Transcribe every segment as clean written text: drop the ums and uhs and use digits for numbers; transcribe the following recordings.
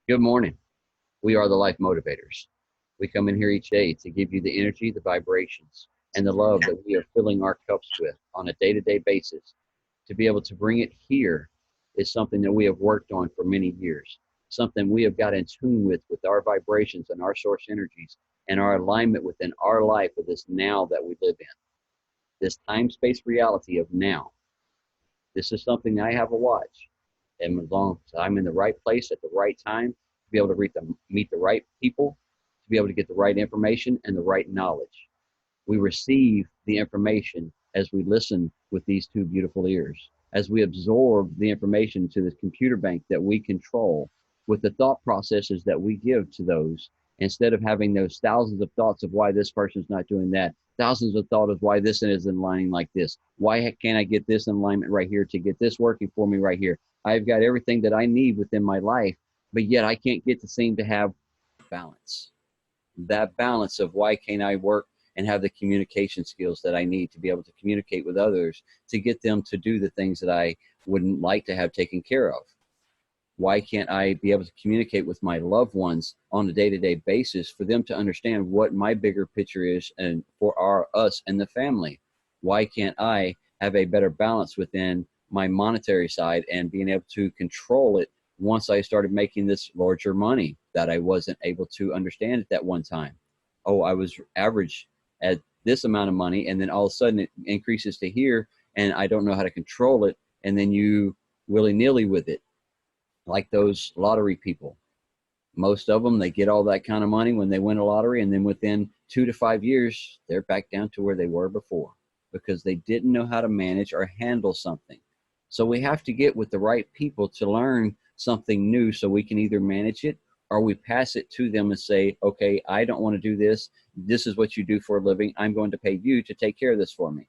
Good morning. We are the Life Motivators. We come in here each day to give you the energy, the vibrations, and the love that we are filling our cups with on a day to day basis. To be able to bring it here is something that we have worked on for many years, something we have got in tune with our vibrations and our source energies and our alignment within our life of this now that we live in, this time space reality of now. This is something I have a watch. And as long as I'm in the right place at the right time, to be able to meet the right people, to be able to get the right information and the right knowledge. We receive the information as we listen with these two beautiful ears, as we absorb the information to this computer bank that we control with the thought processes that we give to those, instead of having those thousands of thoughts of why this person's not doing that, thousands of thoughts of why this isn't aligning like this. Why can't I get this in alignment right here to get this working for me right here? I've got everything that I need within my life, but yet I can't get to seem to have balance. That balance of why can't I work and have the communication skills that I need to be able to communicate with others to get them to do the things that I wouldn't like to have taken care of. Why can't I be able to communicate with my loved ones on a day-to-day basis for them to understand what my bigger picture is and for us and the family? Why can't I have a better balance within my monetary side and being able to control it once I started making this larger money that I wasn't able to understand at that one time? Oh, I was average at this amount of money, and then all of a sudden it increases to here, and I don't know how to control it, and then you willy-nilly with it, like those lottery people. Most of them, they get all that kind of money when they win a lottery, and then within 2 to 5 years, they're back down to where they were before because they didn't know how to manage or handle something. So we have to get with the right people to learn something new so we can either manage it or we pass it to them and say, okay, I don't want to do this. This is what you do for a living. I'm going to pay you to take care of this for me.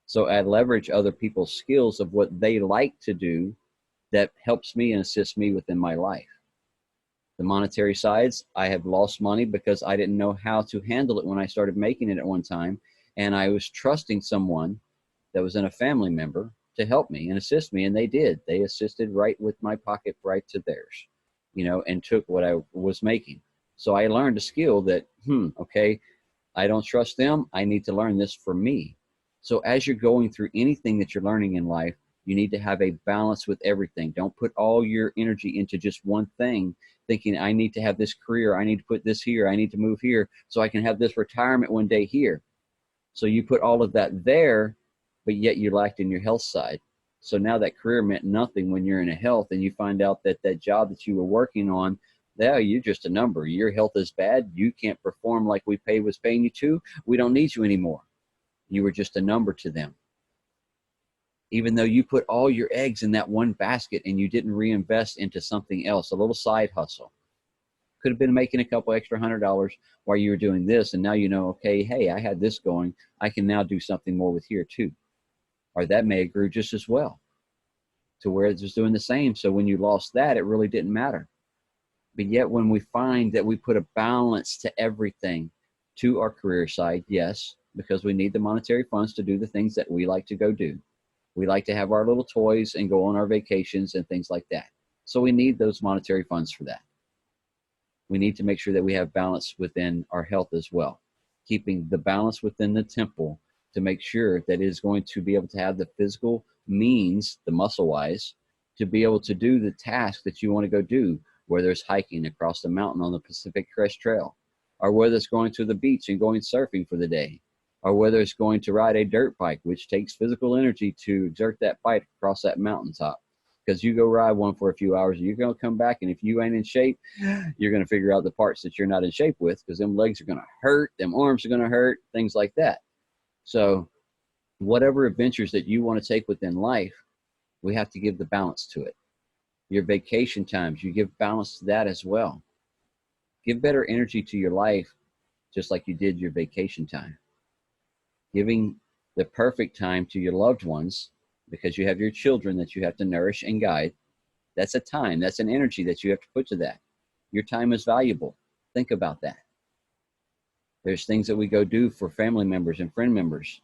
So I leverage other people's skills of what they like to do that helps me and assists me within my life. The monetary sides, I have lost money because I didn't know how to handle it when I started making it at one time. And I was trusting someone that was in a family member to help me and assist me. And they did. They assisted right with my pocket right to theirs, and took what I was making. So I learned a skill that, okay, I don't trust them. I need to learn this for me. So as you're going through anything that you're learning in life, you need to have a balance with everything. Don't put all your energy into just one thing, thinking I need to have this career, I need to put this here, I need to move here so I can have this retirement one day here. So you put all of that there, but yet you lacked in your health side. So now that career meant nothing when you're in a health and you find out that that job that you were working on, now you're just a number. Your health is bad. You can't perform like was paying you to. We don't need you anymore. You were just a number to them. Even though you put all your eggs in that one basket and you didn't reinvest into something else, a little side hustle. Could have been making a couple extra $100 while you were doing this. And now okay, hey, I had this going. I can now do something more with here too. Or that may have grew just as well to where it's just doing the same. So when you lost that, it really didn't matter. But yet when we find that we put a balance to everything, to our career side, yes, because we need the monetary funds to do the things that we like to go do. We like to have our little toys and go on our vacations and things like that. So we need those monetary funds for that. We need to make sure that we have balance within our health as well, keeping the balance within the temple to make sure that it is going to be able to have the physical means, the muscle wise, to be able to do the task that you want to go do, whether it's hiking across the mountain on the Pacific Crest Trail, or whether it's going to the beach and going surfing for the day, or whether it's going to ride a dirt bike, which takes physical energy to exert that bike across that mountaintop. Because you go ride one for a few hours, and you're going to come back, and if you ain't in shape, you're going to figure out the parts that you're not in shape with, because them legs are going to hurt, them arms are going to hurt, things like that. So whatever adventures that you want to take within life, we have to give the balance to it. Your vacation times, you give balance to that as well. Give better energy to your life, just like you did your vacation time. Giving the perfect time to your loved ones, because you have your children that you have to nourish and guide. That's a time, that's an energy that you have to put to that. Your time is valuable. Think about that. There's things that we go do for family members and friend members.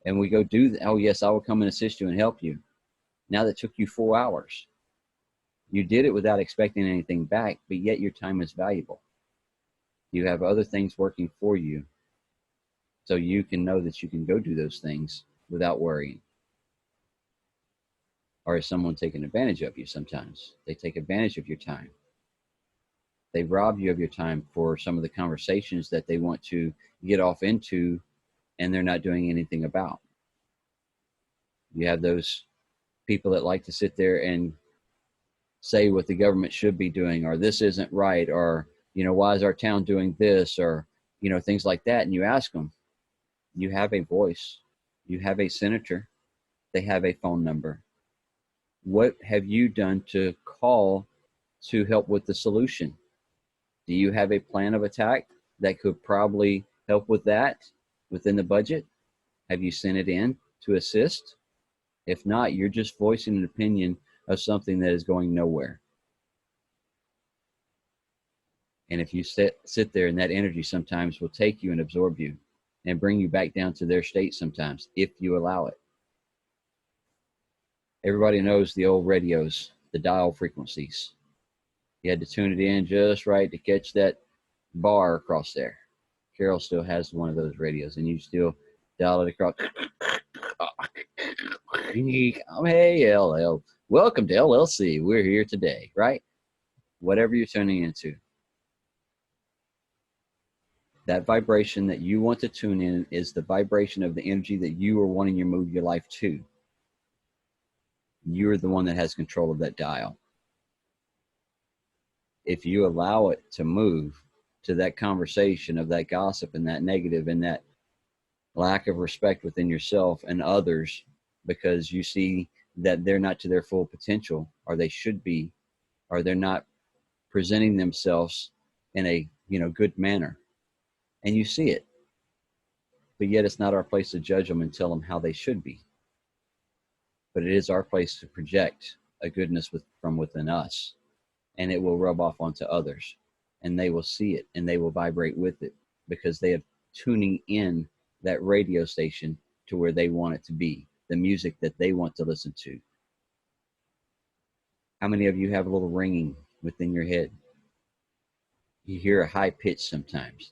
And we go do, oh yes, I will come and assist you and help you. Now that took you 4 hours. You did it without expecting anything back, but yet your time is valuable. You have other things working for you, so you can know that you can go do those things without worrying. Or is someone taking advantage of you sometimes? They take advantage of your time. They rob you of your time for some of the conversations that they want to get off into and they're not doing anything about. You have those people that like to sit there and say what the government should be doing, or this isn't right, or, why is our town doing this, or, things like that. And you ask them, you have a voice, you have a senator, they have a phone number. What have you done to call to help with the solution? Do you have a plan of attack that could probably help with that within the budget? Have you sent it in to assist? If not, you're just voicing an opinion of something that is going nowhere. And if you sit there, and that energy sometimes will take you and absorb you and bring you back down to their state sometimes, if you allow it. Everybody knows the old radios, the dial frequencies. You had to tune it in just right to catch that bar across there. Carol still has one of those radios, and you still dial it across. Hey, LL. Welcome to LLC. We're here today, right? Whatever you're tuning into. That vibration that you want to tune in is the vibration of the energy that you are wanting to move your life to. You're the one that has control of that dial. If you allow it to move to that conversation of that gossip and that negative and that lack of respect within yourself and others, because you see that they're not to their full potential, or they should be, or they're not presenting themselves in a good manner, and you see it, but yet it's not our place to judge them and tell them how they should be. But it is our place to project a goodness from within us, and it will rub off onto others, and they will see it and they will vibrate with it because they have tuning in that radio station to where they want it to be, the music that they want to listen to. How many of you have a little ringing within your head? You hear a high pitch sometimes.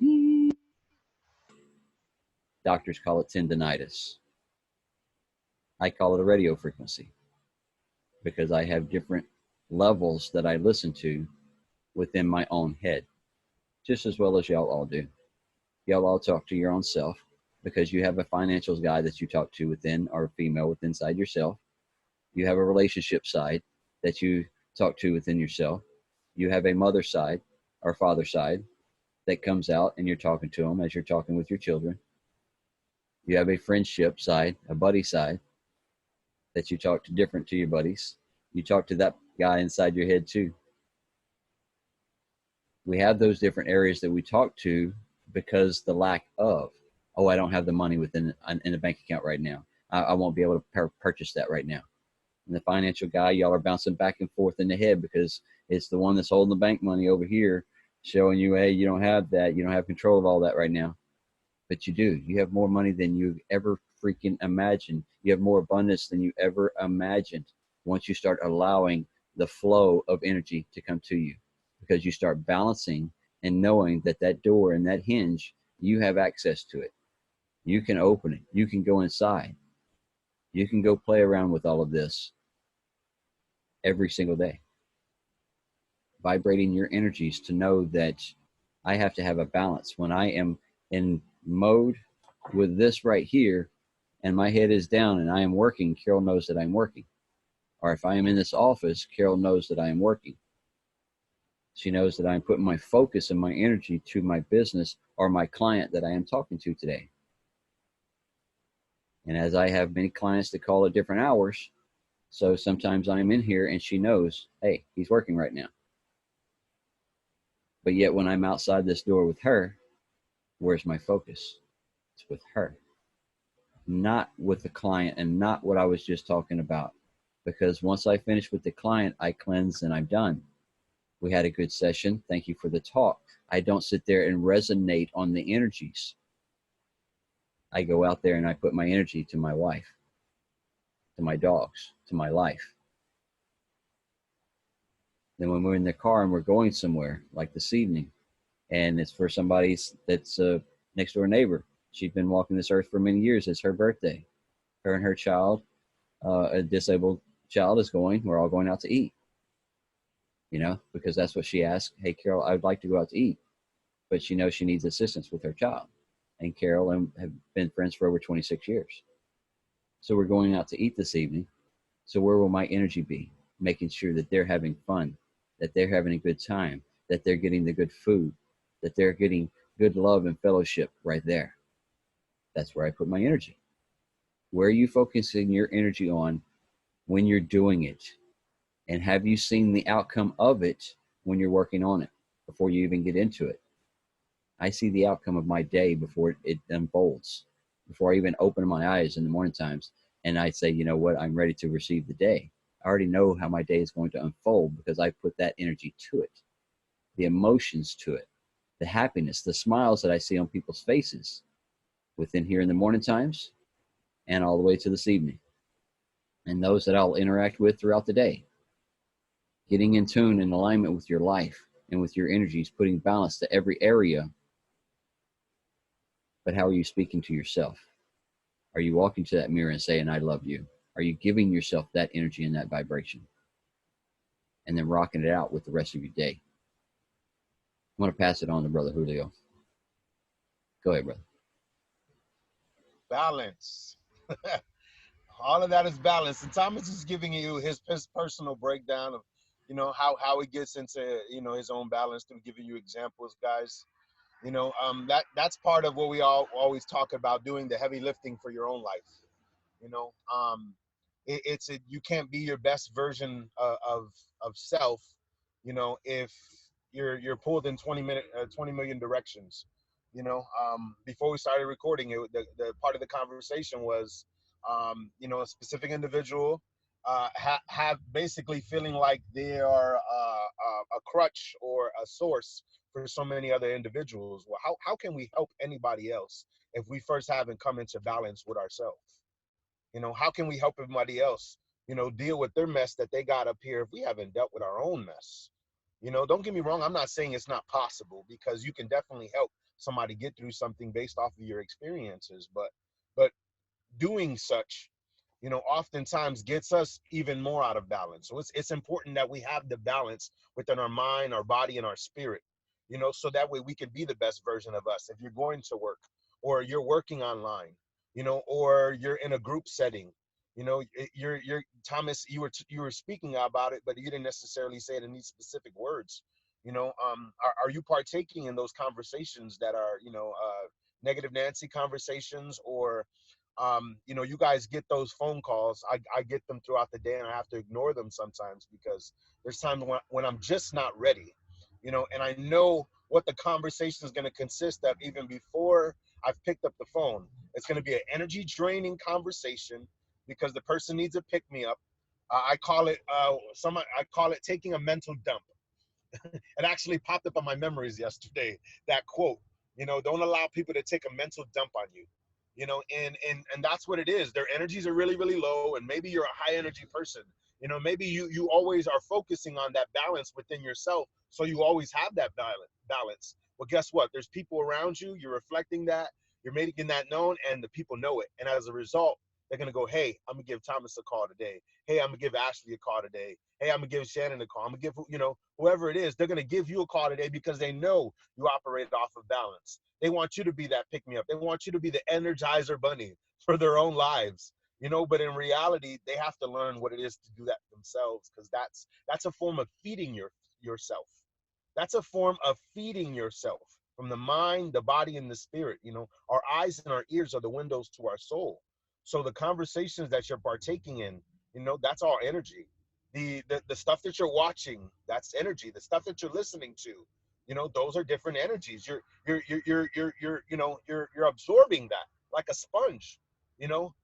Doctors call it tendinitis. I call it a radio frequency because I have different levels that I listen to within my own head, just as well as y'all all do. Y'all all talk to your own self because you have a financials guy that you talk to within, or a female within inside yourself. You have a relationship side that you talk to within yourself. You have a mother side or father side that comes out and you're talking to them as you're talking with your children. You have a friendship side, a buddy side that you talk to different to your buddies. You talk to that guy inside your head too. We have those different areas that we talk to because the lack of, oh, I don't have the money in a bank account right now. I won't be able to purchase that right now. And the financial guy, y'all are bouncing back and forth in the head because it's the one that's holding the bank money over here showing you, hey, you don't have that. You don't have control of all that right now. But you do. You have more money than you've ever freaking imagined. You have more abundance than you ever imagined once you start allowing the flow of energy to come to you, because you start balancing and knowing that that door and that hinge, you have access to it. You can open it. You can go inside. You can go play around with all of this every single day. Vibrating your energies to know that I have to have a balance. When I am in mode with this right here and my head is down and I am working, Carol knows that I'm working. Or if I am in this office, Carol knows that I am working. She knows that I'm putting my focus and my energy to my business or my client that I am talking to today. And as I have many clients that call at different hours, so sometimes I'm in here and she knows, hey, he's working right now. But yet when I'm outside this door with her, where's my focus? It's with her, not with the client and not what I was just talking about. Because once I finish with the client, I cleanse and I'm done. We had a good session. Thank you for the talk. I don't sit there and resonate on the energies. I go out there and I put my energy to my wife, to my dogs, to my life. Then when we're in the car and we're going somewhere, like this evening, and it's for somebody that's a next door neighbor. She's been walking this earth for many years. It's her birthday. Her and her child, a disabled child, is going. We're all going out to eat, because that's what she asked. Hey, Carol, I would like to go out to eat, but she knows she needs assistance with her child. And Carol and have been friends for over 26 years. So we're going out to eat this evening. So where will my energy be? Making sure that they're having fun, that they're having a good time, that they're getting the good food, that they're getting good love and fellowship right there. That's where I put my energy. Where are you focusing your energy on when you're doing it? And have you seen the outcome of it when you're working on it before you even get into it? I see the outcome of my day before it unfolds, before I even open my eyes in the morning times. And I say, you know what, I'm ready to receive the day. I already know how my day is going to unfold because I put that energy to it, the emotions to it, the happiness, the smiles that I see on people's faces within here in the morning times and all the way to this evening. And those that I'll interact with throughout the day. Getting in tune and alignment with your life and with your energies, putting balance to every area. But how are you speaking to yourself? Are you walking to that mirror and saying, I love you? Are you giving yourself that energy and that vibration? And then rocking it out with the rest of your day. I'm going to pass it on to Brother Julio. Go ahead, brother. Balance. All of that is balance. And Thomas is giving you his personal breakdown of, how he gets into, his own balance through giving you examples, guys. That's part of what we all always talk about, doing the heavy lifting for your own life. You know, you can't be your best version of self, if you're pulled in 20 million directions. Before we started recording it, the part of the conversation was, a specific individual have basically feeling like they are a crutch or a source for so many other individuals. Well, how can we help anybody else if we first haven't come into balance with ourselves? How can we help everybody else, deal with their mess that they got up here if we haven't dealt with our own mess? Don't get me wrong. I'm not saying it's not possible, because you can definitely help somebody get through something based off of your experiences. But doing such, oftentimes gets us even more out of balance. So it's important that we have the balance within our mind, our body, and our spirit, so that way we can be the best version of us. If you're going to work, or you're working online, or you're in a group setting, you're Thomas, you were speaking about it, but you didn't necessarily say it in these specific words. Are you partaking in those conversations that are, negative Nancy conversations, or you guys get those phone calls. I get them throughout the day, and I have to ignore them sometimes, because there's times when I'm just not ready, and I know what the conversation is going to consist of even before I've picked up the phone. It's going to be an energy draining conversation, because the person needs to pick me up. I call it taking a mental dump. It actually popped up on my memories yesterday. That quote, don't allow people to take a mental dump on you. And that's what it is. Their energies are really, really low, and maybe you're a high energy person. Maybe you always are focusing on that balance within yourself, so you always have that balance. Well, guess what? There's people around you. You're reflecting that. You're making that known, and the people know it. And as a result, they're gonna go, hey, I'm gonna give Thomas a call today. Hey, I'm gonna give Ashley a call today. Hey, I'm gonna give Shannon a call. I'm gonna give, whoever it is, they're gonna give you a call today, because they know you operate off of balance. They want you to be that pick me up. They want you to be the energizer bunny for their own lives. But in reality, they have to learn what it is to do that themselves, because that's a form of feeding yourself. That's a form of feeding yourself from the mind, the body, and the spirit. Our eyes and our ears are the windows to our soul. So the conversations that you're partaking in, that's all energy. The stuff that you're watching, that's energy. The stuff that you're listening to, those are different energies. You're absorbing that like a sponge.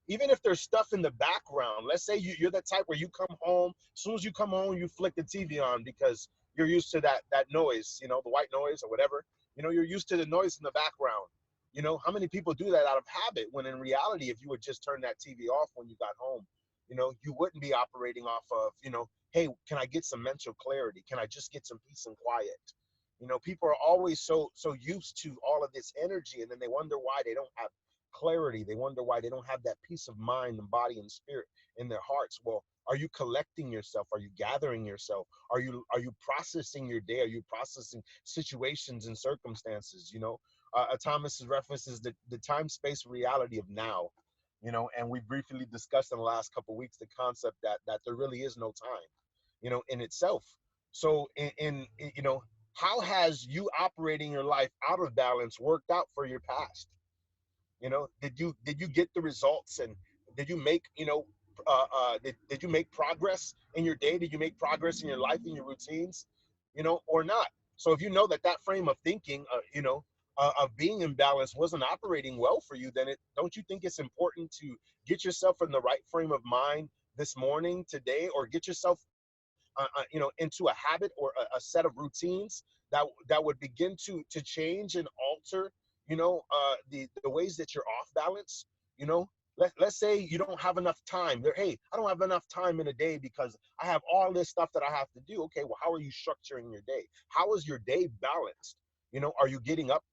Even if there's stuff in the background, let's say you're the type where you come home, as soon as you come home, you flick the TV on, because you're used to that noise, the white noise or whatever. You're used to the noise in the background. How many people do that out of habit, when in reality, if you would just turn that TV off when you got home, you wouldn't be operating off of, Hey, can I get some mental clarity? Can I just get some peace and quiet? People are always so used to all of this energy, and then they wonder why they don't have clarity. They wonder why they don't have that peace of mind and body and spirit in their hearts. Well, are you collecting yourself? Are you gathering yourself? Are you processing your day? Are you processing situations and circumstances? Thomas references the time space reality of now. And we briefly discussed in the last couple of weeks the concept that there really is no time, in itself. So how has you operating your life out of balance worked out for your past? Did you get the results, and did you make did you make progress in your day? Did you make progress in your life, in your routines, or not? So if you know that frame of thinking, of being in balance wasn't operating well for you, then don't you think it's important to get yourself in the right frame of mind this morning, today, or get yourself into a habit or a set of routines that would begin to change and alter, the ways that you're off balance. Let's say you don't have enough time there. Hey, I don't have enough time in a day because I have all this stuff that I have to do. Okay, well, how are you structuring your day? How is your day balanced? Are you getting up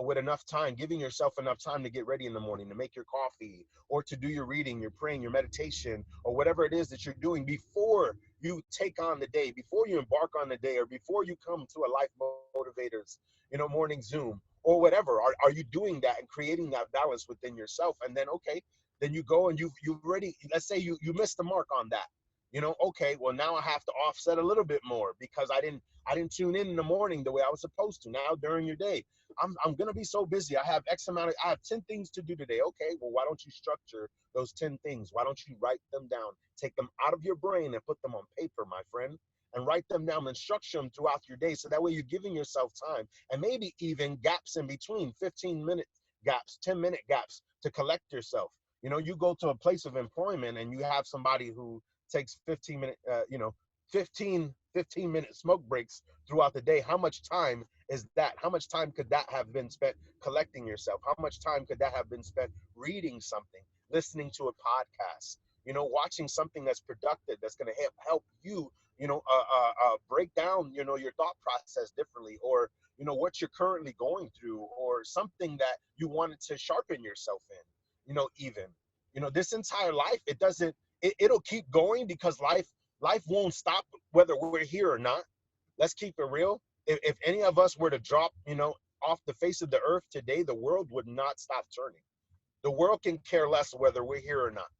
with enough time, giving yourself enough time to get ready in the morning, to make your coffee, or to do your reading, your praying, your meditation, or whatever it is that you're doing before you take on the day, before you embark on the day, or before you come to a Life Motivators, morning Zoom, or whatever? Are you doing that and creating that balance within yourself? And then, okay, then you go and you've already, let's say you missed the mark on that. Okay, well, now I have to offset a little bit more because I didn't tune in the morning the way I was supposed to. Now during your day, I'm gonna be so busy. I have 10 things to do today. Okay, well, why don't you structure those 10 things? Why don't you write them down? Take them out of your brain and put them on paper, my friend, and write them down and structure them throughout your day. So that way you're giving yourself time, and maybe even gaps in between, 15-minute gaps, 10-minute gaps, to collect yourself. You go to a place of employment and you have somebody who takes 15-minute smoke breaks throughout the day. How much time is that? How much time could that have been spent collecting yourself? How much time could that have been spent reading something, listening to a podcast, watching something that's productive, that's going to help you, break down, your thought process differently, or, what you're currently going through, or something that you wanted to sharpen yourself in, even, this entire life, it'll keep going because life won't stop whether we're here or not. Let's keep it real. If any of us were to drop, off the face of the earth today, the world would not stop turning. The world can care less whether we're here or not.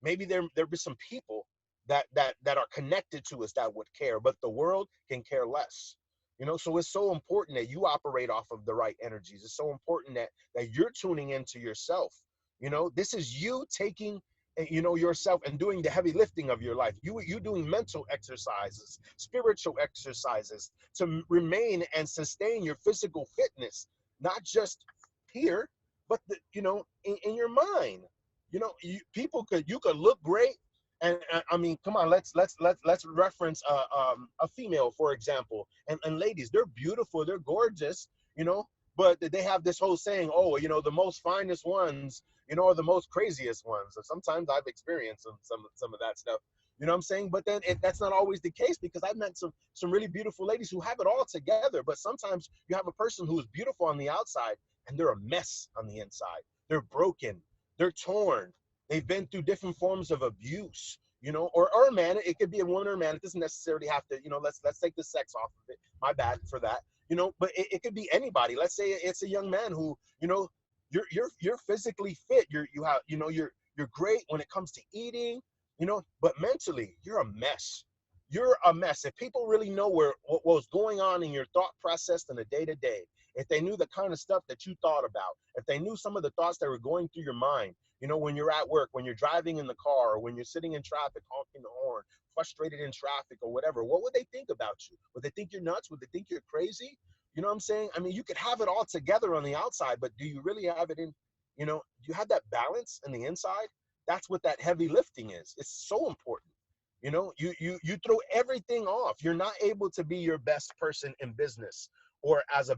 Maybe there'll be some people that are connected to us that would care, but the world can care less. So it's so important that you operate off of the right energies. It's so important that you're tuning into yourself. This is you taking, yourself and doing the heavy lifting of your life. You doing mental exercises, spiritual exercises to remain and sustain your physical fitness, not just here, but in your mind. You could look great, and I mean, come on, let's reference a female, for example, and ladies, they're beautiful, they're gorgeous, but they have this whole saying, oh, the most finest ones, are the most craziest ones. So sometimes I've experienced some of that stuff. You know what I'm saying? But then that's not always the case, because I've met some really beautiful ladies who have it all together. But sometimes you have a person who is beautiful on the outside and they're a mess on the inside. They're broken. They're torn. They've been through different forms of abuse, or a man. It could be a woman or a man. It doesn't necessarily have to, let's take the sex off of it. My bad for that. But it could be anybody. Let's say it's a young man who, you're physically fit. You're great when it comes to eating, but mentally you're a mess. You're a mess. If people really know what was going on in your thought process in the day to day, if they knew the kind of stuff that you thought about, if they knew some of the thoughts that were going through your mind, when you're at work, when you're driving in the car, or when you're sitting in traffic, honking the horn, frustrated in traffic or whatever, what would they think about you? Would they think you're nuts? Would they think you're crazy? You know what I'm saying? I mean, you could have it all together on the outside, but do you really have it in, do you have that balance in the inside? That's what that heavy lifting is. It's so important. You throw everything off. You're not able to be your best person in business, or as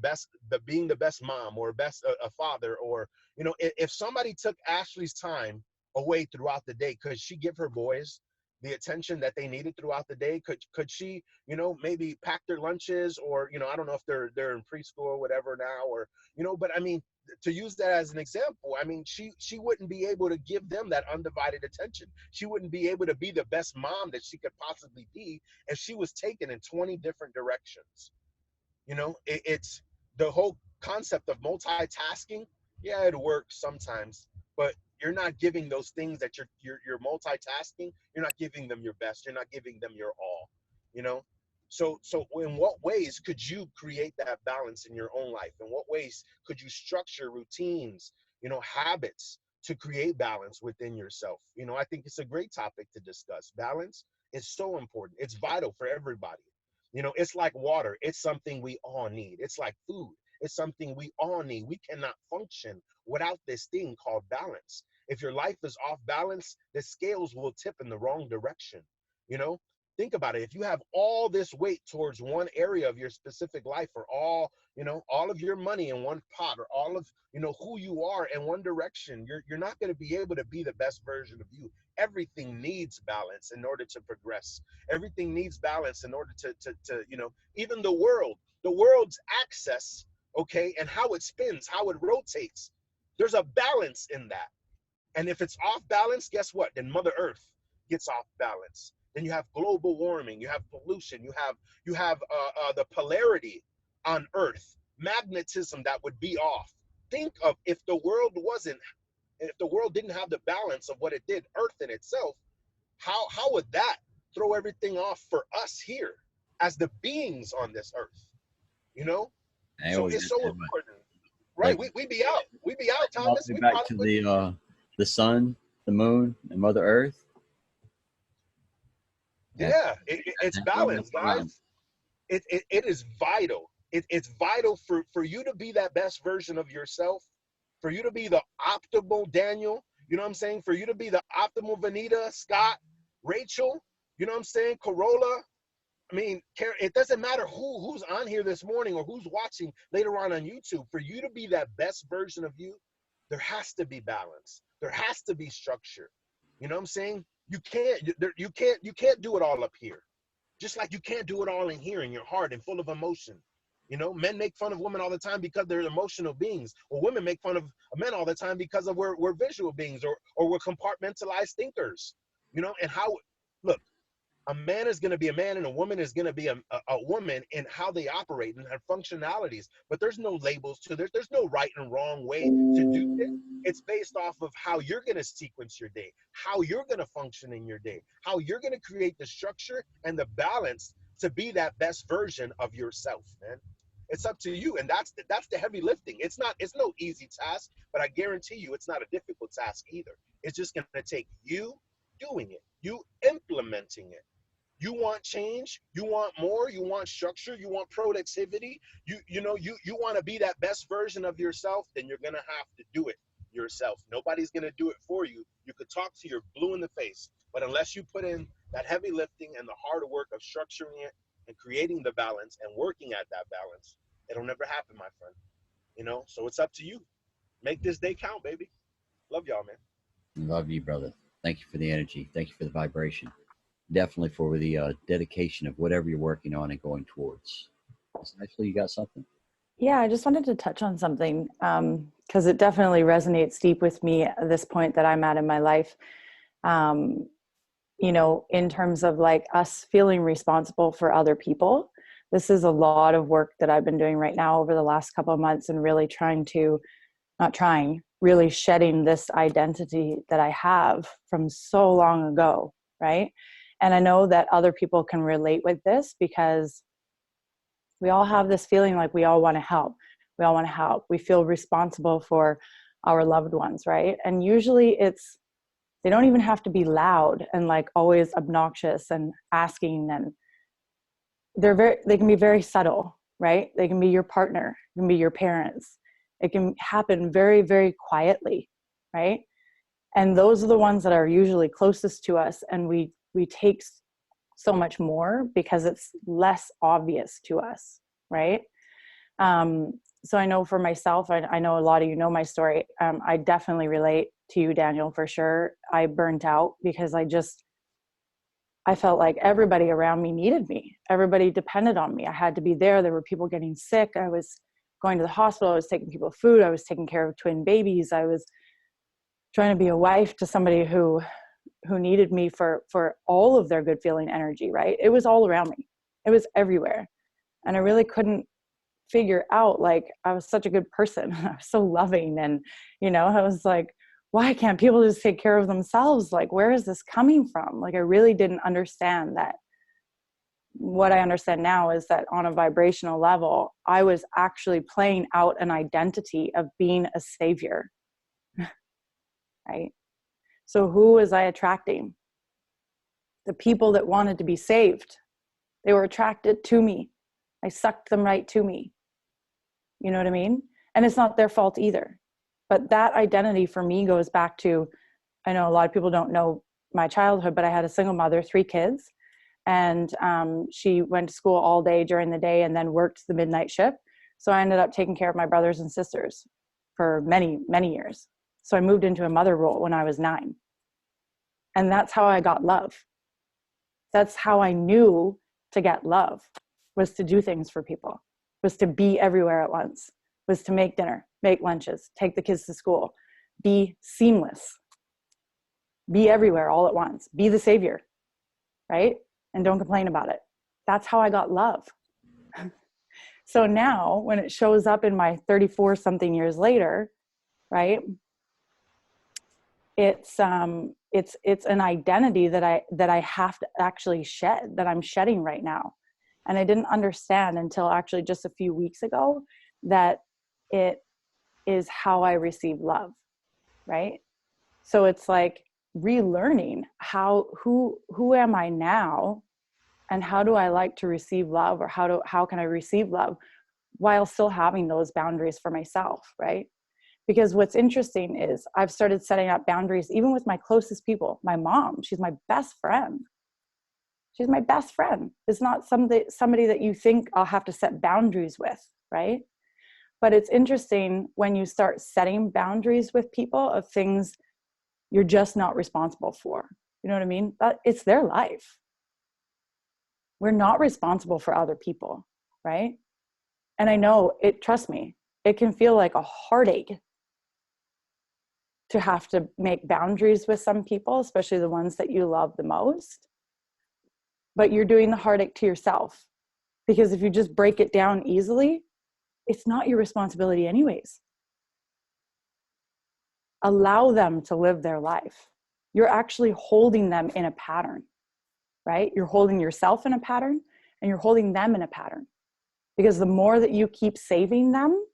being the best mom, or best a father, or if somebody took Ashley's time away throughout the day, could she give her boys the attention that they needed throughout the day? Could she, maybe pack their lunches, or, I don't know if they're in preschool or whatever now, or, but I mean, to use that as an example, I mean, she wouldn't be able to give them that undivided attention. She wouldn't be able to be the best mom that she could possibly be if she was taken in 20 different directions. It's the whole concept of multitasking. Yeah, it works sometimes, but you're not giving those things that you're multitasking. You're not giving them your best. You're not giving them your all. You know. So in what ways could you create that balance in your own life? In what ways could you structure routines, habits to create balance within yourself? I think it's a great topic to discuss. Balance is so important. It's vital for everybody. It's like water. It's something we all need. It's like food. It's something we all need. We cannot function without this thing called balance. If your life is off balance, the scales will tip in the wrong direction. You know, think about it. If you have all this weight towards one area of your specific life, or all of your money in one pot, or all of, who you are in one direction, you're not going to be able to be the best version of you. Everything needs balance in order to progress. Everything needs balance in order to even the world's access, okay, and how it spins, how it rotates. There's a balance in that. And if it's off balance, guess what? Then Mother Earth gets off balance. Then you have global warming, you have pollution, you have the polarity on Earth, magnetism that would be off. Think of if the world didn't have the balance of what it did, Earth in itself, how would that throw everything off for us here as the beings on this Earth? You know, I so always it's have so to have important, right? like We be out, all Thomas. the way We back probably to would. the sun, the moon, and Mother Earth. That, Yeah, it's that rolling balance, around. guys. It is vital. It's vital for you to be that best version of yourself, for you to be the optimal Daniel. You know what I'm saying? For you to be the optimal Vanita, Scott, Rachel. You know what I'm saying? Corolla. I mean, it doesn't matter who's on here this morning or who's watching later on YouTube. For you to be that best version of you, there has to be balance. There has to be structure. You know what I'm saying? You can't do it all up here. Just like you can't do it all in here in your heart and full of emotion. Men make fun of women all the time because they're emotional beings, or women make fun of men all the time because of we're visual beings, or we're compartmentalized thinkers. And how, look, a man is going to be a man and a woman is going to be a woman in how they operate and their functionalities. But there's no labels to there's no right and wrong way to do it. It's based off of how you're going to sequence your day, how you're going to function in your day, how you're going to create the structure and the balance to be that best version of yourself, man. It's up to you, and that's the heavy lifting. It's no easy task, but I guarantee you it's not a difficult task either. It's just going to take you doing it, you implementing it. You want change, you want more, you want structure, you want productivity, you want to be that best version of yourself, then you're going to have to do it yourself. Nobody's going to do it for you. You could talk to your blue in the face, but unless you put in that heavy lifting and the hard work of structuring it and creating the balance and working at that balance, it'll never happen, my friend. So it's up to you. Make this day count, baby. Love y'all, man. Love you, brother. Thank you for the energy. Thank you for the vibration. Definitely for the dedication of whatever you're working on and going towards. Actually, you got something? Yeah, I just wanted to touch on something because it definitely resonates deep with me at this point that I'm at in my life. Um, in terms of like us feeling responsible for other people. This is a lot of work that I've been doing right now over the last couple of months, and really really shedding this identity that I have from so long ago, right? And I know that other people can relate with this because we all have this feeling like we all want to help. We all want to help. We feel responsible for our loved ones, right? And usually they don't even have to be loud and like always obnoxious and asking, and they can be very subtle, right? They can be your partner, it can be your parents. It can happen very, very quietly, right? And those are the ones that are usually closest to us, and we take so much more because it's less obvious to us, right? So I know for myself, I know a lot of you know my story. I definitely relate to you, Daniel, for sure. I burnt out because I felt like everybody around me needed me. Everybody depended on me. I had to be there. There were people getting sick. I was going to the hospital. I was taking people food. I was taking care of twin babies. I was trying to be a wife to somebody who needed me for all of their good feeling energy, right? It was all around me. It was everywhere. And I really couldn't figure out, like, I was such a good person. I was so loving. And, I was like, why can't people just take care of themselves? Like, where is this coming from? Like, I really didn't understand that. What I understand now is that on a vibrational level, I was actually playing out an identity of being a savior, right? So who was I attracting? The people that wanted to be saved. They were attracted to me. I sucked them right to me. You know what I mean? And it's not their fault either. But that identity for me goes back to, I know a lot of people don't know my childhood, but I had a single mother, 3 kids. And she went to school all day during the day and then worked the midnight shift. So I ended up taking care of my brothers and sisters for many, many years. So I moved into a mother role when I was 9. And that's how I got love. That's how I knew to get love, was to do things for people, was to be everywhere at once, was to make dinner, make lunches, take the kids to school, be seamless, be everywhere all at once, be the savior, right? And don't complain about it. That's how I got love. So now when it shows up in my 34 something years later, right? It's an identity that I have to actually shed, that I'm shedding right now. And I didn't understand until actually just a few weeks ago that it is how I receive love, right? So it's like relearning who am I now, and how do I like to receive love, or how can I receive love while still having those boundaries for myself, right? Because what's interesting is I've started setting up boundaries even with my closest people. My mom, she's my best friend. She's my best friend. It's not somebody that you think I'll have to set boundaries with, right? But it's interesting when you start setting boundaries with people of things you're just not responsible for. You know what I mean? But it's their life. We're not responsible for other people, right? And I know it, trust me, it can feel like a heartache to have to make boundaries with some people, especially the ones that you love the most. But you're doing the heartache to yourself, because if you just break it down easily, it's not your responsibility anyways. Allow them to live their life. You're actually holding them in a pattern, right? You're holding yourself in a pattern, and you're holding them in a pattern. Because the more that you keep saving them,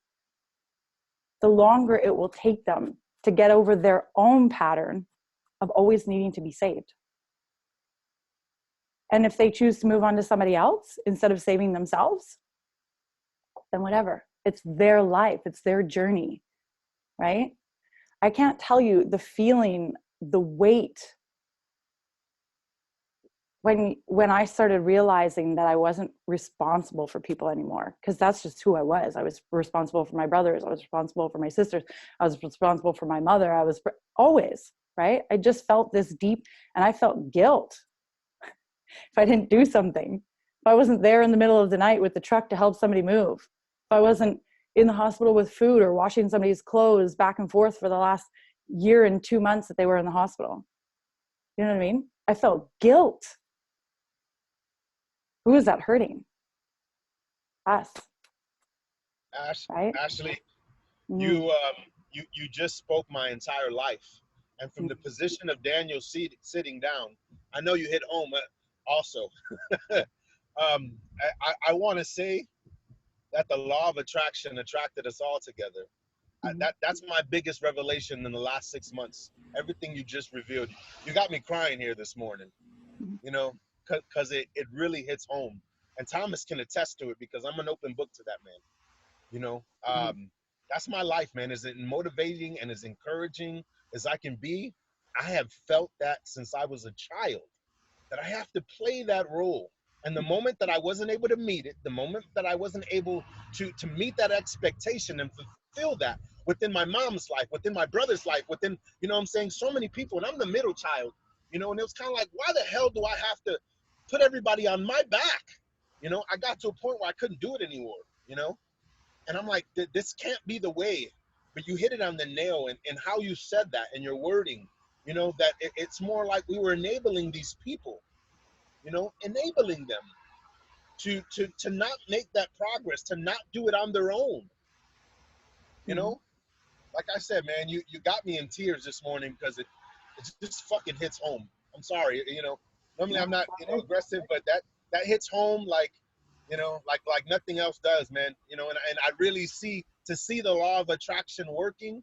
the longer it will take them to get over their own pattern of always needing to be saved. And if they choose to move on to somebody else instead of saving themselves, then whatever. It's their life. It's their journey, right? I can't tell you the feeling, the weight when I started realizing that I wasn't responsible for people anymore, because that's just who I was. I was responsible for my brothers. I was responsible for my sisters. I was responsible for my mother. I was always, right? I just felt this deep, and I felt guilt if I didn't do something. If I wasn't there in the middle of the night with the truck to help somebody move. If I wasn't in the hospital with food or washing somebody's clothes back and forth for the last year and 2 months that they were in the hospital. You know what I mean? I felt guilt. Who is that hurting? Us, right? Ashley, Mm-hmm. you just spoke my entire life, and from the position of Daniel sitting down, I know you hit home also. I want to say that the law of attraction attracted us all together. That's my biggest revelation in the last 6 months. Everything you just revealed, you got me crying here this morning. You know, because it really hits home, and Thomas can attest to it because I'm an open book to that man. You know, that's my life, man. As motivating and as encouraging as I can be, I have felt that since I was a child, that I have to play that role. And the moment that I wasn't able to meet it, the moment that I wasn't able to meet that expectation and fulfill that within my mom's life, within my brother's life, within, you know what I'm saying, so many people, and I'm the middle child, you know, and it was kind of like, why the hell do I have to put everybody on my back? You know, I got to a point where I couldn't do it anymore, you know? And I'm like, this can't be the way. But you hit it on the nail, and how you said that and your wording, you know, that it's more like we were enabling these people, you know, enabling them to not make that progress, to not do it on their own, you know? Like I said, man, you got me in tears this morning because it just fucking hits home. I'm sorry, you know. Normally I'm not, you know, aggressive, but that hits home like, you know, like nothing else does, man. You know, and I really see the law of attraction working.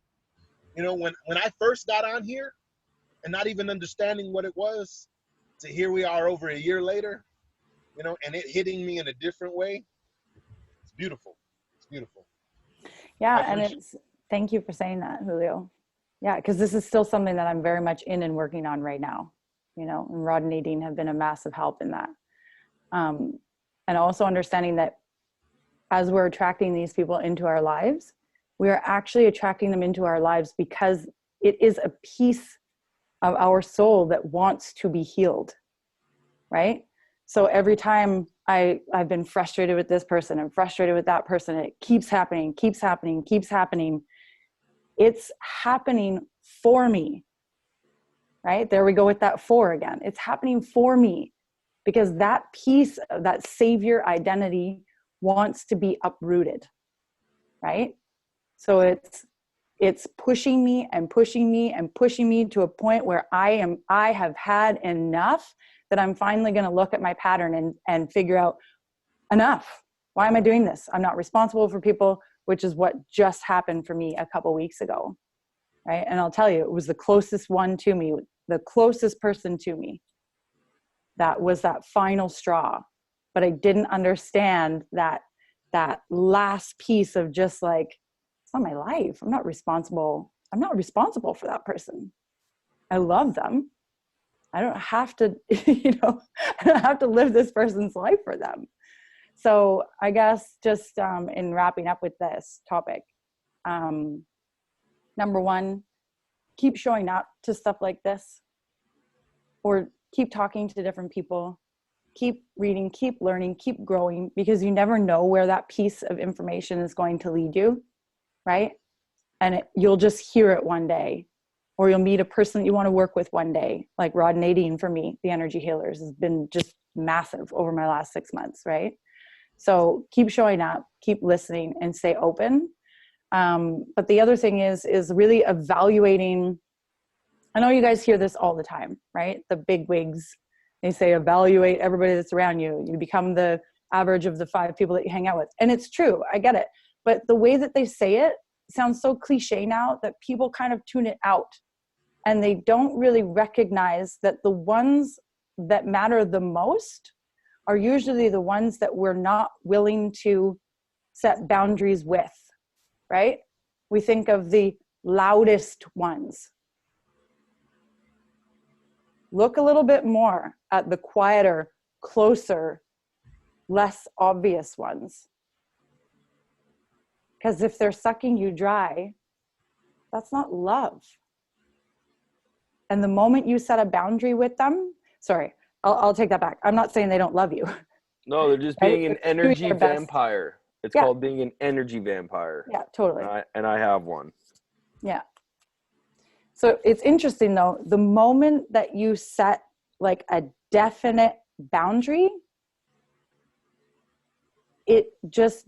You know, when I first got on here and not even understanding what it was, to here we are over a year later, you know, and it hitting me in a different way. It's beautiful. It's beautiful. Yeah, and it's, thank you for saying that, Julio. Yeah, because this is still something that I'm very much in and working on right now, you know, and Rod and Nadine have been a massive help in that. And also understanding that as we're attracting these people into our lives, we are actually attracting them into our lives because it is a piece of our soul that wants to be healed, right? So every time I've been frustrated with this person and frustrated with that person, it keeps happening, keeps happening, keeps happening. It's happening for me, right? There we go with that for again. It's happening for me because that piece of that savior identity wants to be uprooted, right? So it's pushing me and pushing me and pushing me to a point where I have had enough that I'm finally going to look at my pattern and figure out enough. Why am I doing this? I'm not responsible for people, which is what just happened for me a couple weeks ago, right? And I'll tell you, it was the closest one to me, the closest person to me. That was that final straw. But I didn't understand that last piece of just like, it's not my life. I'm not responsible for that person. I love them. I don't have to, you know, I don't have to live this person's life for them. So I guess just in wrapping up with this topic, number one, keep showing up to stuff like this, or keep talking to different people, keep reading, keep learning, keep growing, because you never know where that piece of information is going to lead you, right? And you'll just hear it one day, or you'll meet a person that you want to work with one day. Like Rod and Nadine, for me, the energy healers, has been just massive over my last 6 months, right? So keep showing up, keep listening, and stay open. But the other thing is really evaluating. I know you guys hear this all the time, right? The big wigs, they say evaluate everybody that's around you. You become the average of the 5 people that you hang out with. And it's true, I get it. But the way that they say it sounds so cliche now that people kind of tune it out. And they don't really recognize that the ones that matter the most are usually the ones that we're not willing to set boundaries with, right? We think of the loudest ones. Look a little bit more at the quieter, closer, less obvious ones. Because if they're sucking you dry, that's not love. And the moment you set a boundary with them, sorry, I'll take that back. I'm not saying they don't love you. No, they're just being an energy vampire. It's called being an energy vampire. Yeah, totally. And I have one. Yeah. So it's interesting though, the moment that you set like a definite boundary, it just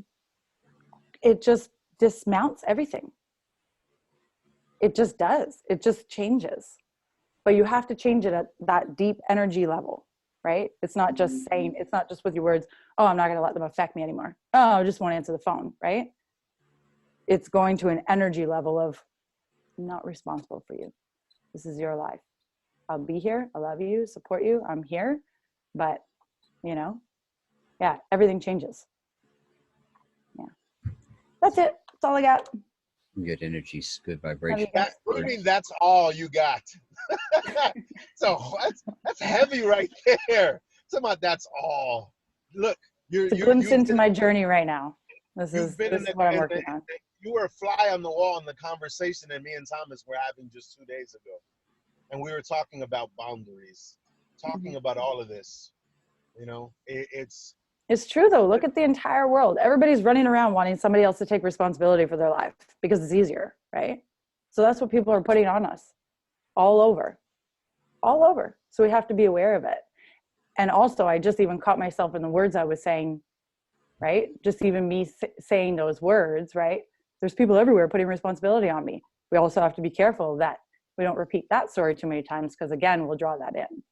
dismounts everything. It just does. It just changes. But you have to change it at that deep energy level, right? It's not just saying, it's not just with your words, oh, I'm not going to let them affect me anymore. Oh, I just won't answer the phone, right? It's going to an energy level of, I'm not responsible for you. This is your life. I'll be here. I love you, support you. I'm here. But, you know, yeah, everything changes. Yeah. That's it. That's all I got. Good energies, good vibration. What do you mean that's all you got? So that's heavy right there. Talking about that's all. Look, it's a glimpse into my journey right now. This is what I'm working on. You were a fly on the wall in the conversation that me and Thomas were having just 2 days ago. and we were talking about boundaries, talking about all of this. You know, it's true though. Look at the entire world. Everybody's running around wanting somebody else to take responsibility for their life because it's easier, right? So that's what people are putting on us all over, all over. So we have to be aware of it. And also, I just even caught myself in the words I was saying, right? Just even me saying those words, right? There's people everywhere putting responsibility on me. We also have to be careful that we don't repeat that story too many times, because again, we'll draw that in.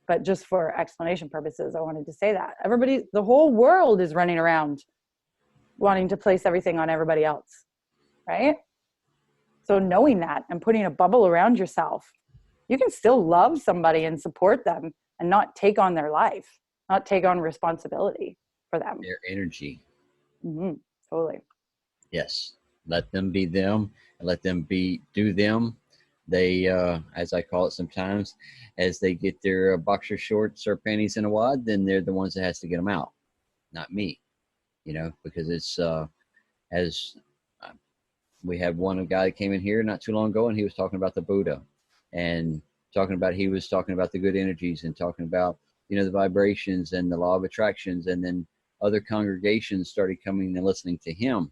But just for explanation purposes, I wanted to say that everybody, the whole world is running around wanting to place everything on everybody else, right? So knowing that and putting a bubble around yourself, you can still love somebody and support them and not take on their life, not take on responsibility for them. Their energy. Mm-hmm. Totally. Yes. Let them be them and let them do them. They, as I call it sometimes, as they get their boxer shorts or panties in a wad, then they're the ones that has to get them out, not me, you know, because it's, as we had one guy that came in here not too long ago, and he was talking about the Buddha, and he was talking about the good energies and talking about, you know, the vibrations and the law of attractions, and then other congregations started coming and listening to him.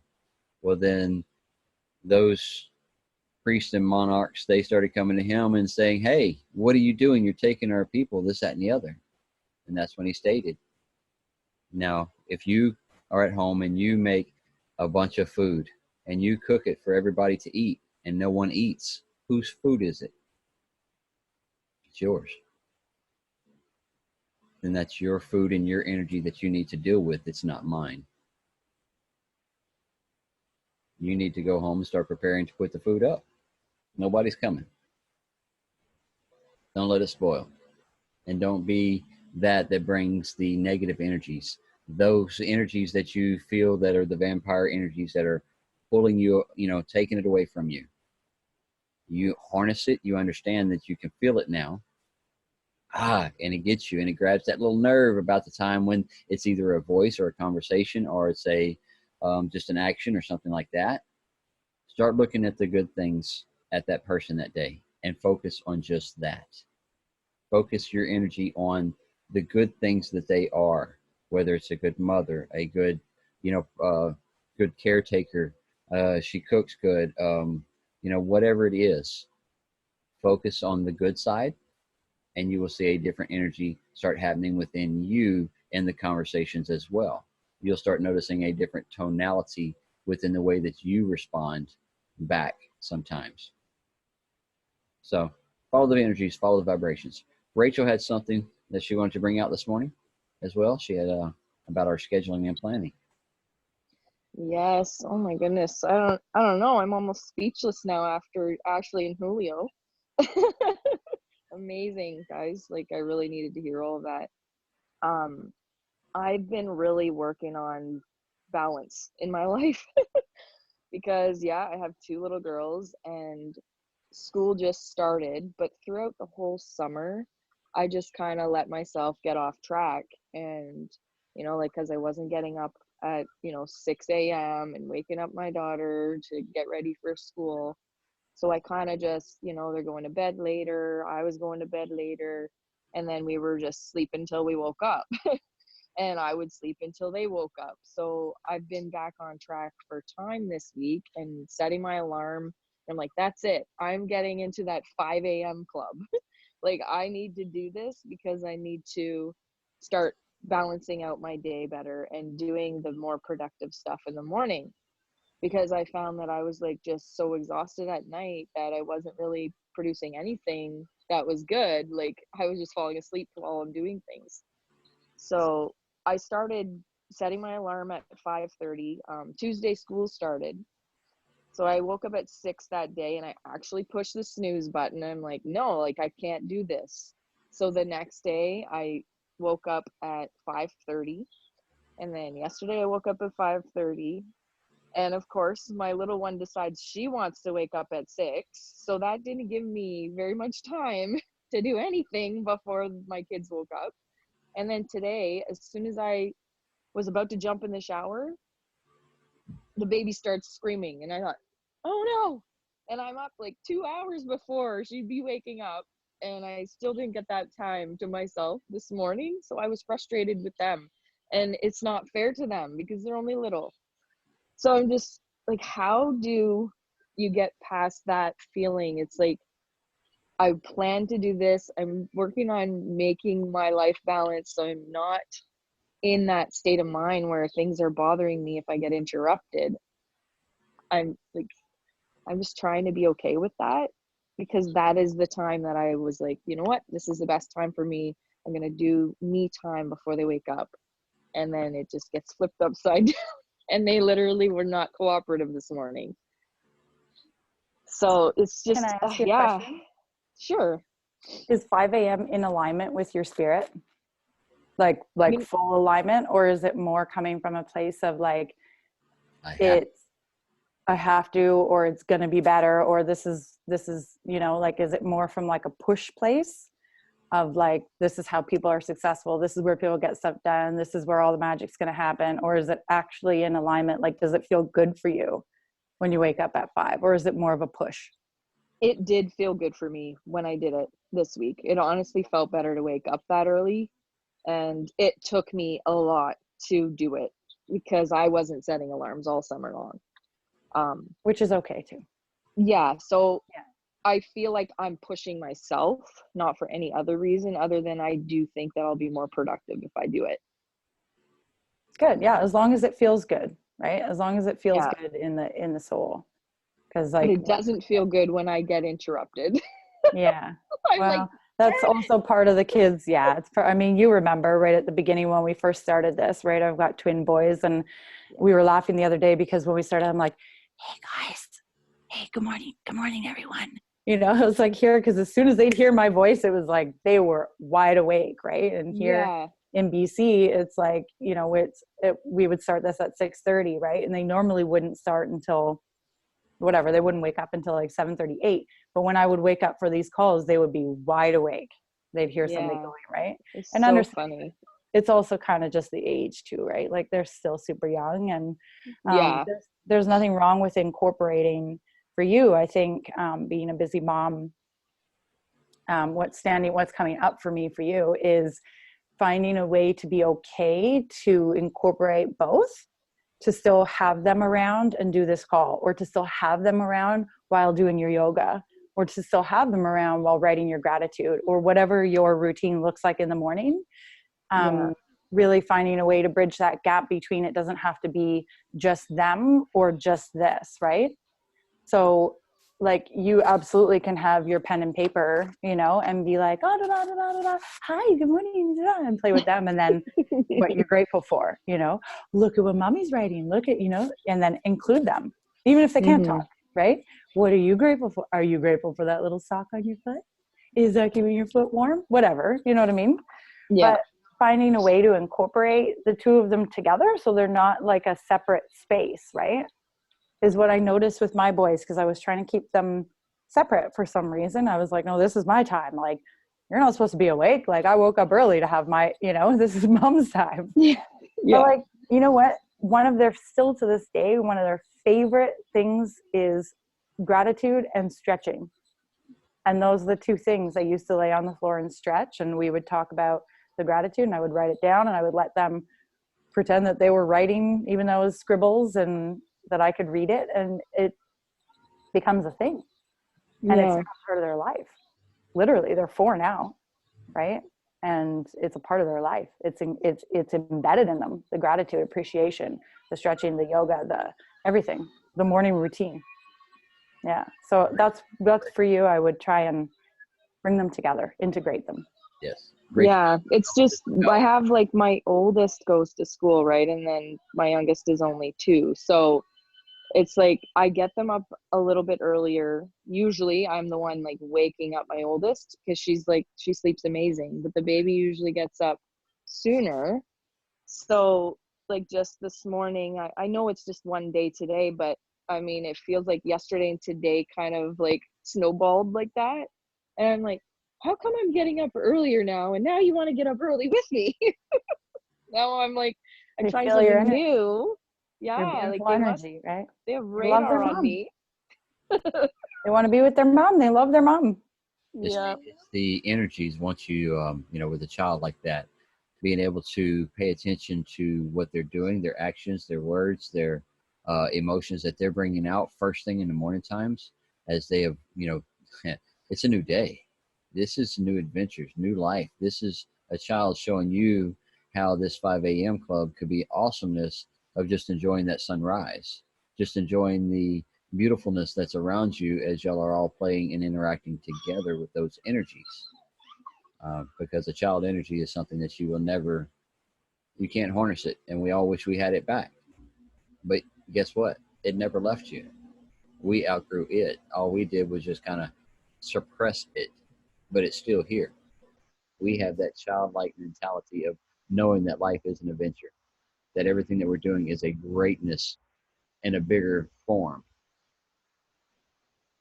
Well, then those priests and monarchs, they started coming to him and saying, hey, what are you doing? You're taking our people, this, that, and the other. And that's when he stated, now, if you are at home and you make a bunch of food and you cook it for everybody to eat and no one eats, whose food is it? It's yours. Then that's your food and your energy that you need to deal with. It's not mine. You need to go home and start preparing to put the food up. Nobody's coming. Don't let it spoil. And don't be that brings the negative energies. Those energies that you feel that are the vampire energies that are pulling you, you know, taking it away from you. You harness it. You understand that you can feel it now. And it gets you, and it grabs that little nerve about the time when it's either a voice or a conversation, or it's a just an action or something like that. Start looking at the good things at that person that day and focus on just that. Focus your energy on the good things that they are, whether it's a good mother, a good, you know, good caretaker, she cooks good, you know, whatever it is. Focus on the good side, and you will see a different energy start happening within you in the conversations as well. You'll start noticing a different tonality within the way that you respond back sometimes. So follow the energies, follow the vibrations. Rachel had something that she wanted to bring out this morning as well. She had about our scheduling and planning. Yes. Oh my goodness. I don't know. I'm almost speechless now after Ashley and Julio. Amazing, guys. Like, I really needed to hear all of that. I've been really working on balance in my life because I have two little girls and school just started, but throughout the whole summer, I just kind of let myself get off track. And, like, because I wasn't getting up at, 6 a.m. and waking up my daughter to get ready for school. So I kind of just, they're going to bed later. I was going to bed later. And then we were just sleeping until we woke up. And I would sleep until they woke up. So I've been back on track for time this week and setting my alarm. I'm like, that's it. I'm getting into that 5 a.m. club. Like, I need to do this because I need to start balancing out my day better and doing the more productive stuff in the morning, because I found that I was like just so exhausted at night that I wasn't really producing anything that was good. Like, I was just falling asleep while I'm doing things. So I started setting my alarm at 5:30. Tuesday school started. So I woke up at 6 that day and I actually pushed the snooze button. I'm like, no, like, I can't do this. So the next day I woke up at 5:30. And then yesterday I woke up at 5:30. And of course, my little one decides she wants to wake up at 6. So that didn't give me very much time to do anything before my kids woke up. And then today, as soon as I was about to jump in the shower, the baby starts screaming. And I thought, oh no. And I'm up like 2 hours before she'd be waking up. and I still didn't get that time to myself this morning. So I was frustrated with them, and it's not fair to them because they're only little. So I'm just like, how do you get past that feeling? It's like, I plan to do this. I'm working on making my life balance so I'm not in that state of mind where things are bothering me if I get interrupted. I'm like, I'm just trying to be okay with that, because that is the time that I was like, you know what, this is the best time for me. I'm going to do me time before they wake up. And then it just gets flipped upside down. And they literally were not cooperative this morning. So it's just, Can I ask you a yeah, question? sure. Is 5 a.m. in alignment with your spirit? Like I mean, full alignment, or is it more coming from a place of like, I have. it's, I have to, or it's going to be better, or this is, you know, like, is it more from like a push place of like, this is how people are successful, this is where people get stuff done, this is where all the magic's going to happen? Or is it actually in alignment? Like, does it feel good for you when you wake up at 5, or is it more of a push? it did feel good for me when I did it this week. It honestly felt better to wake up that early. And it took me a lot to do it because I wasn't setting alarms all summer long. Which is okay too. Yeah. So Yeah. I feel like I'm pushing myself, not for any other reason other than I do think that I'll be more productive if I do it. Good. Yeah. As long as it feels good, right? As long as it feels Yeah. good in the soul. Because But like, it doesn't feel good when I get interrupted. yeah. I'm like, Well, that's also part of the kids. Yeah. I mean, you remember right at the beginning when we first started this, right? I've got twin boys, and we were laughing the other day because when we started, I'm like, hey guys, hey, good morning, everyone. You know, I was like, here, because as soon as they'd hear my voice, it was like they were wide awake, right? And here yeah, in BC, it's like, you know, we would start this at 6:30, right? And they normally wouldn't start until whatever. They wouldn't wake up until like 7:38. But when I would wake up for these calls, they would be wide awake. They'd hear somebody yeah. going, right? It's And so understand funny. it's also kind of just the age too, right? Like they're still super young, and Yeah. there's nothing wrong with incorporating. For you, I think, being a busy mom, what's coming up for me for you is finding a way to be okay to incorporate both, to still have them around and do this call, or to still have them around while doing your yoga, or to still have them around while writing your gratitude, or whatever your routine looks like in the morning. Yeah. Really finding a way to bridge that gap between, it doesn't have to be just them or just this, right? So like, you absolutely can have your pen and paper, you know, and be like, oh, da, da, da, da, da, da. Hi, good morning, da, da, and play with them. And then what you're grateful for, you know, look at what mommy's writing, look at, you know, and then include them, even if they can't Mm-hmm. talk, right? What are you grateful for? Are you grateful for that little sock on your foot? Is that keeping your foot warm? Whatever, you know what I mean? Yeah. But finding a way to incorporate the two of them together so they're not like a separate space, right? Is what I noticed with my boys, because I was trying to keep them separate for some reason. I was like, no, this is my time. Like, you're not supposed to be awake. Like, I woke up early to have my, you know, this is mom's time. Yeah. But like, you know what? Still to this day, one of their favorite things is gratitude and stretching. And those are the two things. I used to lay on the floor and stretch, and we would talk about the gratitude, and I would write it down, and I would let them pretend that they were writing, even though it was scribbles, and that I could read it, and it becomes a thing. And it's Yeah. part of their life. Literally, they're 4 now, right? And it's a part of their life. It's embedded in them. The gratitude, appreciation, the stretching, the yoga, the everything, the morning routine. Yeah. So that's for you. I would try and bring them together, integrate them. Yes. Great. Yeah, it's just, I have like my oldest goes to school, right? And then my youngest is only 2. So it's like I get them up a little bit earlier. Usually I'm the one like waking up my oldest because she sleeps amazing, but the baby usually gets up sooner. So like just this morning, I know it's just one day today, but I mean, it feels like yesterday and today kind of like snowballed like that. And I'm like, how come I'm getting up earlier now? And now you want to get up early with me? Now I'm like, I'm They trying feel your something energy, new. your Yeah, like beautiful energy, right? they have They love their radar on mom. me. They want to be with their mom. They love their mom. Yeah. It's the energies once you, with a child like that, being able to pay attention to what they're doing, their actions, their words, their emotions that they're bringing out first thing in the morning times as they have, it's a new day. This is new adventures, new life. This is a child showing you how this 5 a.m. club could be awesomeness of just enjoying that sunrise, just enjoying the beautifulness that's around you as y'all are all playing and interacting together with those energies. Because a child energy is something that you will never, you can't harness it. And we all wish we had it back. But guess what? It never left you. We outgrew it. All we did was just kind of suppress it, but it's still here. We have that childlike mentality of knowing that life is an adventure, that everything that we're doing is a greatness in a bigger form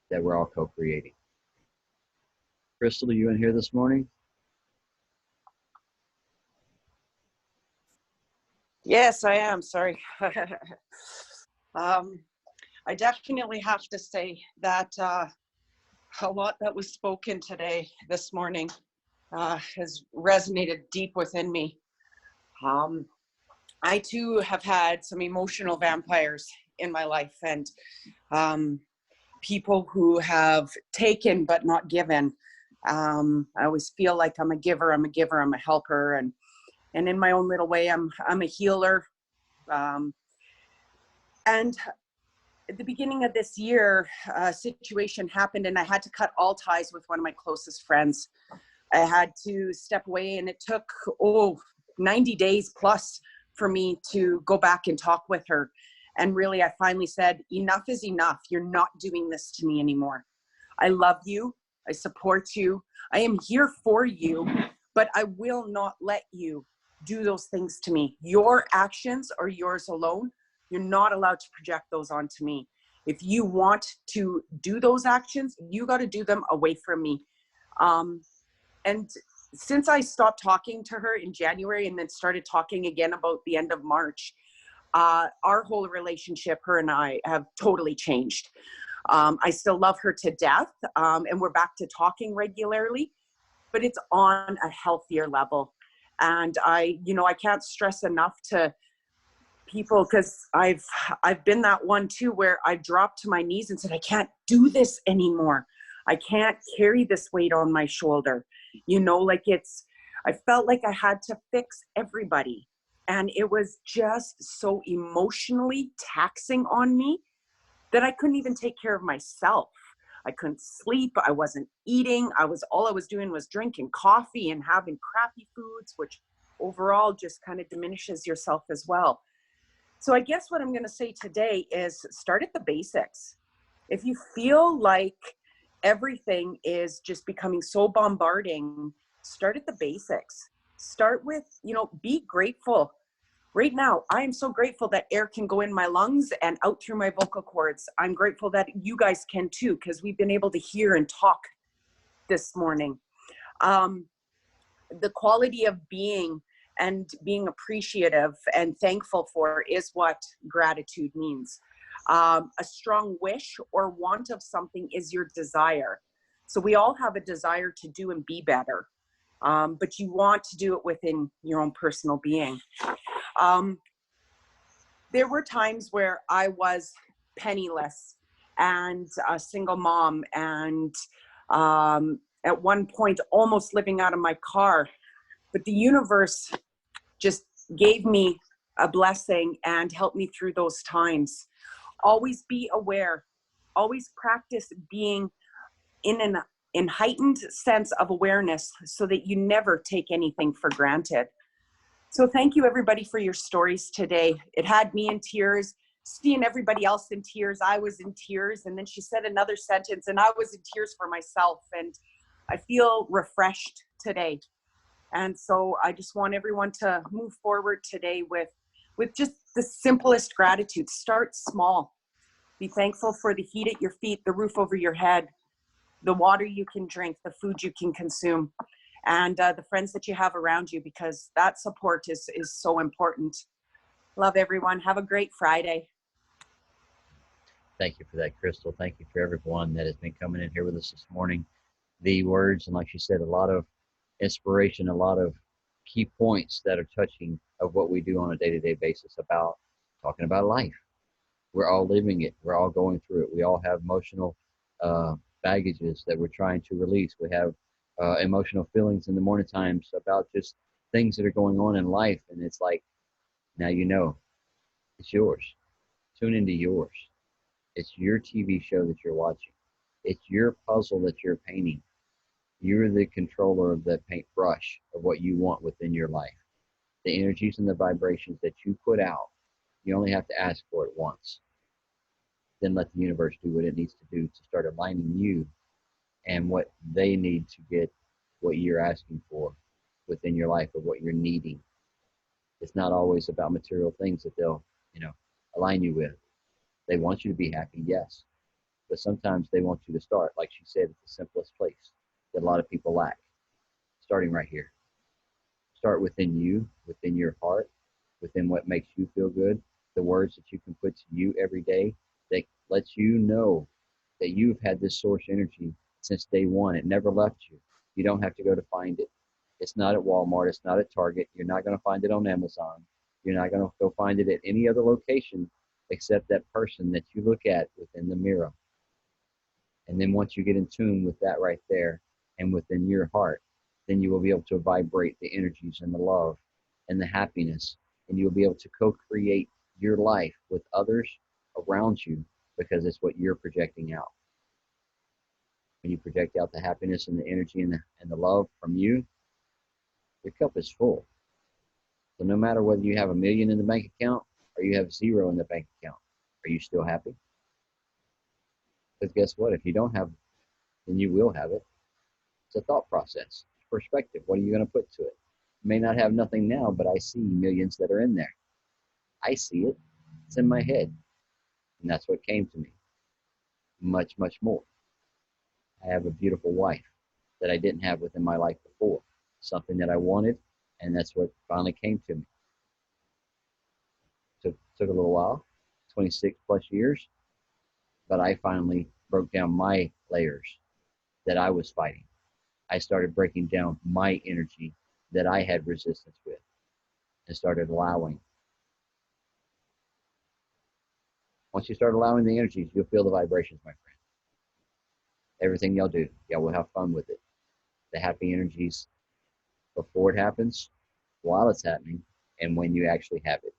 that we're all co-creating. Crystal, are you in here this morning? Yes, I am. Sorry. I definitely have to say that a lot that was spoken this morning, has resonated deep within me. I too have had some emotional vampires in my life, and people who have taken but not given. I always feel like I'm a giver, I'm a helper, and in my own little way, I'm a healer. And at the beginning of this year, a situation happened and I had to cut all ties with one of my closest friends. I had to step away, and it took 90 days plus for me to go back and talk with her. And really, I finally said, enough is enough. You're not doing this to me anymore. I love you. I support you. I am here for you, but I will not let you do those things to me. Your actions are yours alone. You're not allowed to project those onto me. If you want to do those actions, you got to do them away from me. And since I stopped talking to her in January and then started talking again about the end of March, our whole relationship, her and I, have totally changed. I still love her to death, and we're back to talking regularly, but it's on a healthier level. And I can't stress enough to people, because I've been that one too, where I dropped to my knees and said, I can't do this anymore. I can't carry this weight on my shoulder. I felt like I had to fix everybody. And it was just so emotionally taxing on me that I couldn't even take care of myself. I couldn't sleep. I wasn't eating. All I was doing was drinking coffee and having crappy foods, which overall just kind of diminishes yourself as well. So I guess what I'm going to say today is start at the basics. If you feel like everything is just becoming so bombarding, start at the basics. Start with, be grateful. Right now, I am so grateful that air can go in my lungs and out through my vocal cords. I'm grateful that you guys can too, because we've been able to hear and talk this morning. The quality of being and being appreciative and thankful for is what gratitude means. A strong wish or want of something is your desire. So we all have a desire to do and be better, but you want to do it within your own personal being. There were times where I was penniless and a single mom, and at one point almost living out of my car. But the universe just gave me a blessing and helped me through those times. Always be aware. Always practice being in heightened sense of awareness so that you never take anything for granted. So thank you, everybody, for your stories today. It had me in tears. Seeing everybody else in tears, I was in tears. And then she said another sentence and I was in tears for myself. And I feel refreshed today. And so I just want everyone to move forward today with just the simplest gratitude. Start small. Be thankful for the heat at your feet, the roof over your head, the water you can drink, the food you can consume, and the friends that you have around you, because that support is so important. Love everyone. Have a great Friday. Thank you for that, Crystal. Thank you for everyone that has been coming in here with us this morning. the words, and like she said, a lot of inspiration, a lot of key points that are touching of what we do on a day-to-day basis about talking about life. We're all living it. We're all going through it. We all have emotional baggages that we're trying to release. We have emotional feelings in the morning times about just things that are going on in life. And it's like, now you know, it's yours. Tune into yours. It's your TV show that you're watching. It's your puzzle that you're painting. You're the controller of the paintbrush of what you want within your life. The energies and the vibrations that you put out, you only have to ask for it once. Then let the universe do what it needs to do to start aligning you and what they need to get what you're asking for within your life or what you're needing. It's not always about material things that they'll, align you with. They want you to be happy, yes. But sometimes they want you to start, like she said, at the simplest place that a lot of people lack. Starting right here. Start within you, within your heart, within what makes you feel good, the words that you can put to you every day that lets you know that you've had this source energy since day one. It never left you. You don't have to go to find it. It's not at Walmart. It's not at Target. You're not going to find it on Amazon. You're not going to go find it at any other location except that person that you look at within the mirror. And then once you get in tune with that right there and within your heart, then you will be able to vibrate the energies and the love and the happiness. And you'll be able to co-create your life with others around you because it's what you're projecting out. When you project out the happiness and the energy and the love from you, your cup is full. So no matter whether you have $1 million in the bank account or you have 0 in the bank account, are you still happy? Because guess what? If you don't have, then you will have it. It's a thought process, perspective. What are you going to put to it? You may not have nothing now, but I see millions that are in there. I see it. It's in my head. And that's what came to me. Much, much more. I have a beautiful wife that I didn't have within my life before. Something that I wanted, and that's what finally came to me. Took a little while, 26 plus years, but I finally broke down my layers that I was fighting. I started breaking down my energy that I had resistance with and started allowing. Once you start allowing the energies, you'll feel the vibrations, my friend. Everything y'all do, y'all will have fun with it. The happy energies before it happens, while it's happening, and when you actually have it.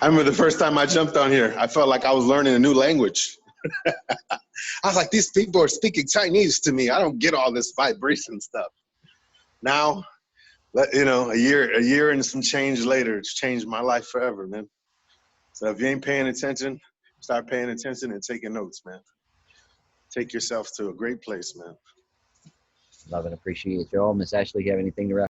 I remember the first time I jumped on here, I felt like I was learning a new language. I was like, these people are speaking Chinese to me. I don't get all this vibration stuff. Now, a year and some change later, it's changed my life forever, man. So if you ain't paying attention, start paying attention and taking notes, man. Take yourself to a great place, man. Love and appreciate y'all. Miss Ashley, you have anything to wrap